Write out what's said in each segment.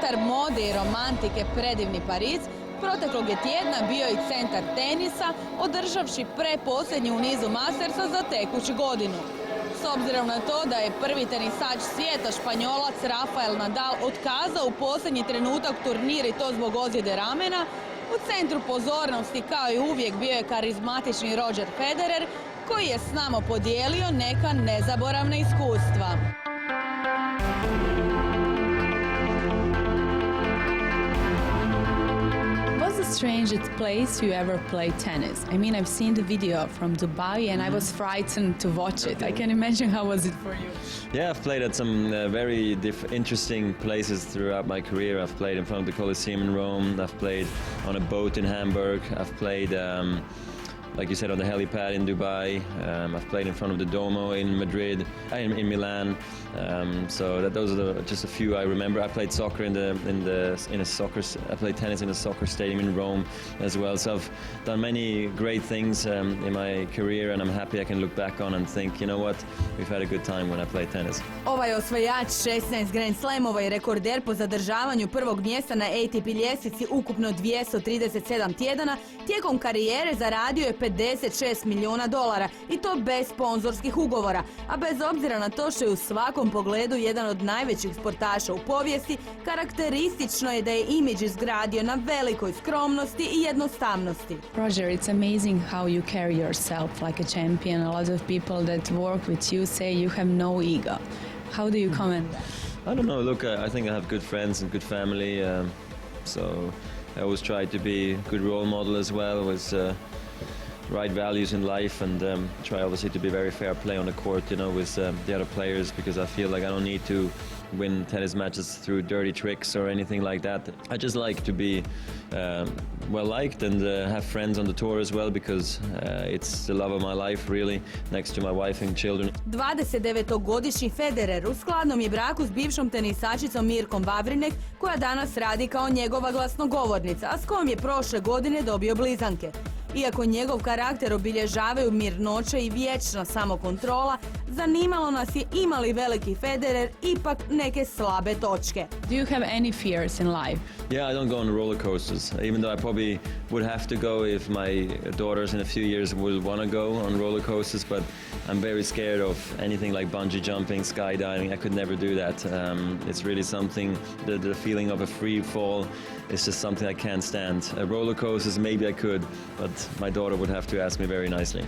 centar mode i romantike predivni Pariz, proteklog je tjedna bio i centar tenisa, održavši preposljednji u nizu Mastersa za tekuću godinu. S obzirom na to da je prvi tenisač svijeta Španjolac Rafael Nadal otkazao u posljednji trenutak turnir i to zbog ozljede ramena, u centru pozornosti kao i uvijek bio je karizmatični Roger Federer, koji je s nama podijelio neka nezaboravna iskustva. What's the strangest place you ever played tennis? I mean, I've seen the video from Dubai and I was frightened to watch it. I can imagine how was it for you? Yeah, I've played at some very interesting places throughout my career. I've played in front of the Colosseum in Rome. I've played on a boat in Hamburg. I've played, like you said, on the helipad in Dubai. I've played in front of the Duomo in Madrid, in Milan. So those are just a few I remember. I played soccer I played tennis in a soccer stadium in Rome as well. So I've done many great things in my career, and I'm happy I can look back on and think, you know what, we've had a good time when I played tennis. Ovaj osvajač 16 Grand Slamova i rekorder po zadržavanju prvog mjesta na ATP ljestvici ukupno 237 tjedana, tijekom karijere zaradio je $56 milijuna i to bez sponzorskih ugovora, a bez obzira na to što je u svakom pogledu jedan od najvećih sportaša u povijesti, karakteristično je da je imidž izgradio na velikoj skromnosti i jednostavnosti. Roger, it's amazing how you carry yourself like a champion. A lot of people that work with you say you have no ego. How do you comment that? I don't know. Look, I think I have good friends and good family, so I always try to be a good role model as well, with right values in life, and try obviously to be very fair play on the court, you know, with the other players, because I feel like I don't need to win tennis matches through dirty tricks or anything like that. I just like to be well liked and have friends on the tour as well, because it's the love of my life, really, next to my wife and children. 29-godišnji Federer u skladnom je braku s bivšom tenisačicom Mirkom Vavrinek, koja danas radi kao njegova glasnogovornica, a s kojom je prošle godine dobio blizanke. Iako njegov karakter obilježavaju mirnoća i vječna samokontrola, zanimalo nas je ima li veliki Federer ipak neke slabe točke. Do you have any fears in life? Yeah, I don't go on roller coasters, even though I probably would have to go if my daughters in a few years will want to go on roller coasters, but I'm very scared of anything like bungee jumping, skydiving. I could never do that. It's really something, the feeling of a free fall is just something I can't stand. Roller coasters, maybe I could, but my daughter would have to ask me very nicely.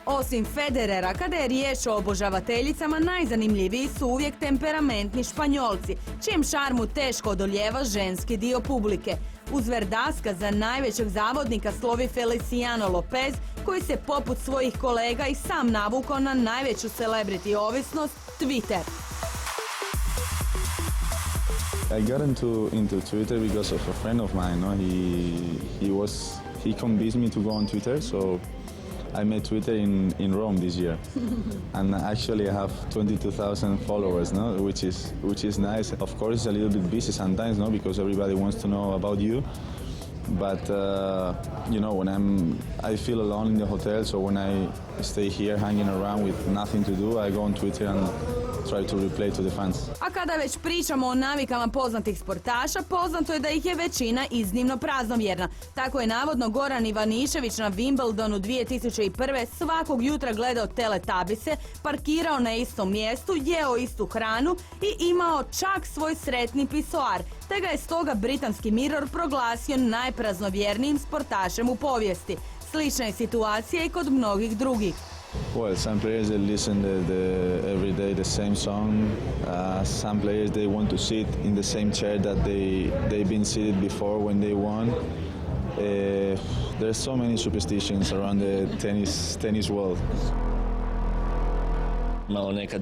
Osim Federera, kada je riječ o obožavateljicama, najzanimljiviji su uvijek temperamentni Španjolci, čijem šarmu teško odoljeva ženski dio publike. Uz Verdasca za najvećeg zavodnika slovi Feliciano Lopez, koji se poput svojih kolega i sam navukao na najveću celebrity ovisnost, Twitter. I got into Twitter because of a friend of mine. No? He convinced me to go on Twitter, so I made Twitter in Rome this year, and actually I have 22,000 followers, no? which is nice. Of course, it's a little bit busy sometimes, no, because everybody wants to know about you. But you know, when I feel alone in the hotel, so when I stay here hanging around with nothing to do, I go on Twitter and try to replay to the fans. A kada već pričamo o navikama poznatih sportaša, poznato je da ih je većina iznimno praznovjerna. Tako je navodno Goran Ivanišević na Wimbledonu 2001. svakog jutra gledao Teletabise, parkirao na istom mjestu, jeo istu hranu i imao čak svoj sretni pisoar, te ga je stoga britanski Mirror proglasio najpraznovjernijim sportašem u povijesti. Slična je situacija i kod mnogih drugih. Well, some players they listen every day the same song. Some players they want to sit in the same chair that they've been seated before when they won. There's so many superstitions around the tennis world. Malo nekad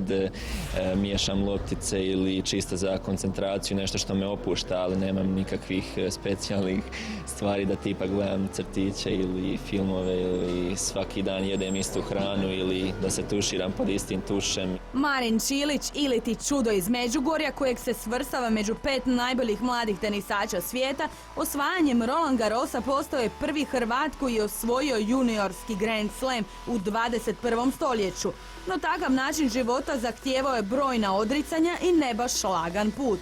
miješam loptice ili čisto za koncentraciju, nešto što me opušta, ali nemam nikakvih specijalnih stvari da tipa gledam crtiće ili filmove ili svaki dan jedem istu hranu ili da se tuširam pod istim tušem. Marin Cilic ili ti čudo iz Međugorja, kojeg se svrstava među 5 najboljih mladih tenisača svijeta, osvajanjem Roland Garrosa postao je prvi Hrvat koji je osvojio juniorski Grand Slam u 21. stoljeću. No takav način način života zahtijevao je brojna odricanja i ne baš lagan put.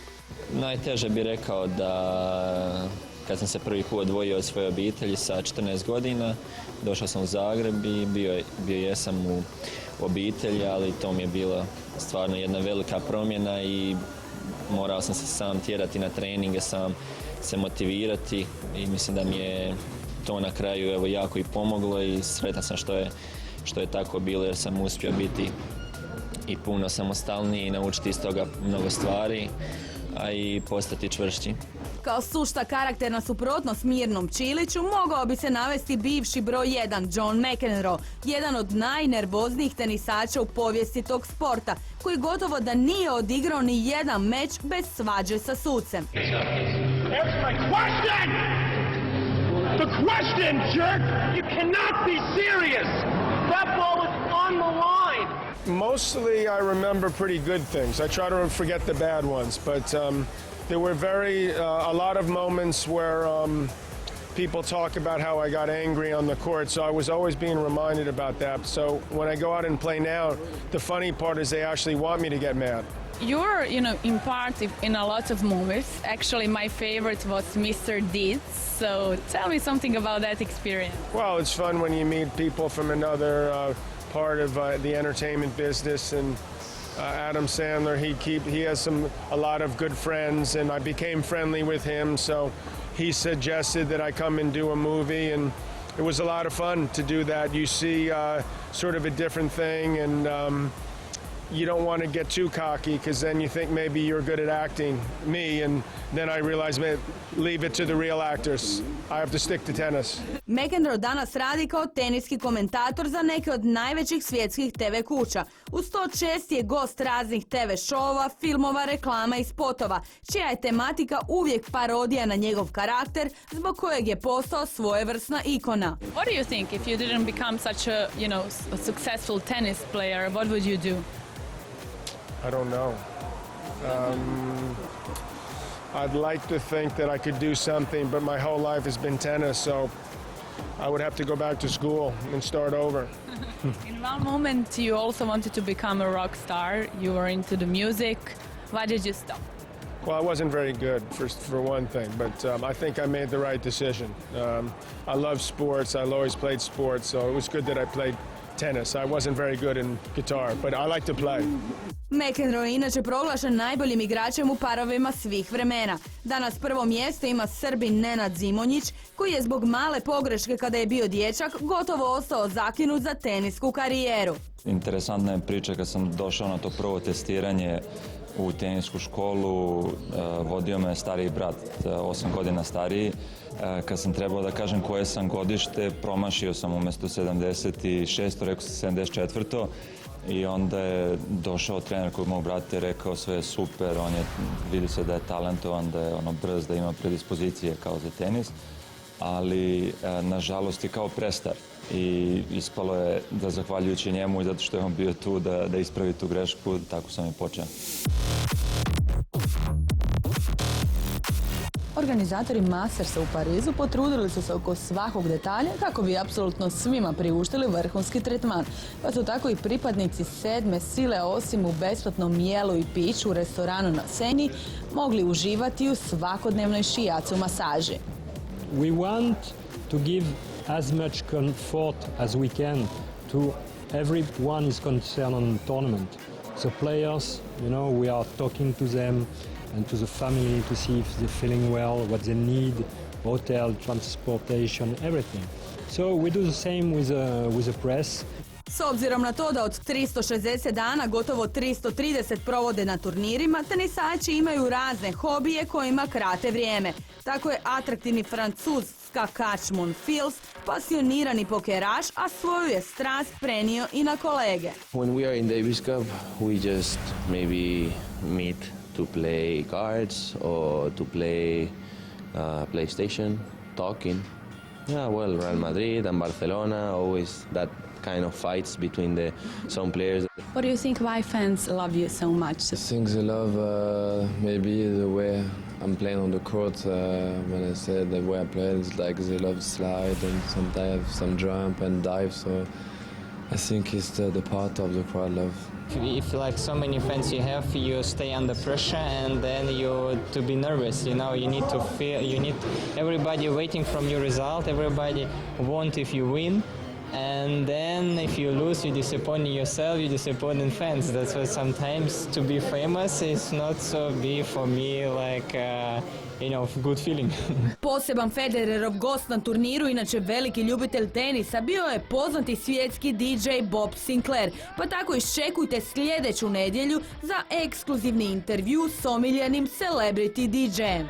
Najteže bih rekao da kad sam se prvi put odvojio od svoje obitelji sa 14 godina, došao sam u Zagreb i bio jesam u obitelji, ali to mi je bila stvarno jedna velika promjena i morao sam se sam tjerati na treninge, sam se motivirati i mislim da mi je to na kraju evo jako i pomoglo i sretan sam što je tako bilo jer sam uspio biti i puno samostalniji i naučiti iz toga mnogo stvari, a i postati čvršći. Kao sušta karakterna suprotnost mirnom Ciliću mogao bi se navesti bivši broj 1 John McEnroe, jedan od najnervoznijih tenisača u povijesti tog sporta, koji gotovo da nije odigrao ni jedan meč bez svađe sa sucem. Answer my question! The question, jerk! You cannot be serious! That ball is on the line! Mostly I remember pretty good things. I try to forget the bad ones, but there were a lot of moments where people talk about how I got angry on the court, so I was always being reminded about that. So when I go out and play now, the funny part is they actually want me to get mad. You're, in part in a lot of movies. Actually, my favorite was Mr. Deeds. So tell me something about that experience. Well, it's fun when you meet people from another part of the entertainment business, and Adam Sandler, he has a lot of good friends, and I became friendly with him, so he suggested that I come and do a movie, and it was a lot of fun to do that. You see sort of a different thing, and you don't want to get too cocky because then you think maybe you're good at acting, and then I realized, man, leave it to the real actors. I have to stick to tennis. McEnroe danas radi kao teniski komentator za neke od najvećih svjetskih TV kuća. Uz to čest je gost raznih TV šova, filmova, reklama i spotova, čija je tematika uvijek parodija na njegov karakter, zbog kojeg je postao svojevrsna ikona. What do you think if you didn't become such a, a successful tennis player? What would you do? I don't know. I'd like to think that I could do something, but my whole life has been tennis, so I would have to go back to school and start over. In one moment, you also wanted to become a rock star. You were into the music. Why did you stop? Well, I wasn't very good, for one thing, but I think I made the right decision. I love sports. I always played sports, so it was good that I played tennis. I wasn't very good in guitar, but I like to play. McEnroe je inače proglašen najboljim igračem u parovima svih vremena. Danas prvo mjesto ima Srbin Nenad Zimonjić, koji je zbog male pogreške kada je bio dječak gotovo ostao zakinut za tenisku karijeru. Interesantna je priča kad sam došao na to prvo testiranje u tenisku školu, vodio me stariji brat, 8 godina stariji. Kad sam trebao da kažem koje sam godište, promašio sam umjesto 76, rekao sam 74. I onda je došao trener kod mog brata i rekao sve je super, vidi se da je talentovan, da je brz, da ima predispozicije kao za tenis, ali nažalost je kao prestar. I ispalo je da zahvaljujući njemu i zato što je on bio tu da ispravi tu grešku, tako sam i počeo. Organizatori Mastersa u Parizu potrudili su se oko svakog detalja kako bi apsolutno svima priuštili vrhunski tretman. Pa su tako i pripadnici 7. sile osim u besplatnom jelu i piću u restoranu na Senji mogli uživati u svakodnevnoj šijacu masaži. We want to give as much comfort as we can to everyone is concerned on the tournament. So players, we are talking to them and to the family to see if they're feeling well, what they need, hotel, transportation, everything. So we do the same with the press. S obzirom na to da od 360 dana gotovo 330 provode na turnirima, tenisači imaju razne hobije kojima krate vrijeme. Tako je atraktivni Francuz skakač Monfils pasionirani pokeraš, a svoju je strast prenio i na kolege. When we are in Davis Cup, we just maybe meet to play cards or to play PlayStation, talking. Yeah, well, Real Madrid and Barcelona, always that kind of fights between some players. What do you think why fans love you so much? I think they love maybe the way I'm playing on the court. When I said the way I play, it's like they love slide and sometimes some jump and dive. So I think it's the part of the crowd love. If like so many fans you have, you stay under pressure and then you to be nervous, you know, you need to feel, you need everybody waiting from your result, everybody want if you win, and then if you lose, you disappoint yourself, you disappoint fans. That's why sometimes to be famous is not so big for me like good feeling. Poseban Federerov gost na turniru, inače veliki ljubitelj tenisa, bio je poznati svjetski DJ Bob Sinclair, pa tako iščekujte sljedeću nedjelju za ekskluzivni intervju s omiljenim celebrity DJ-em.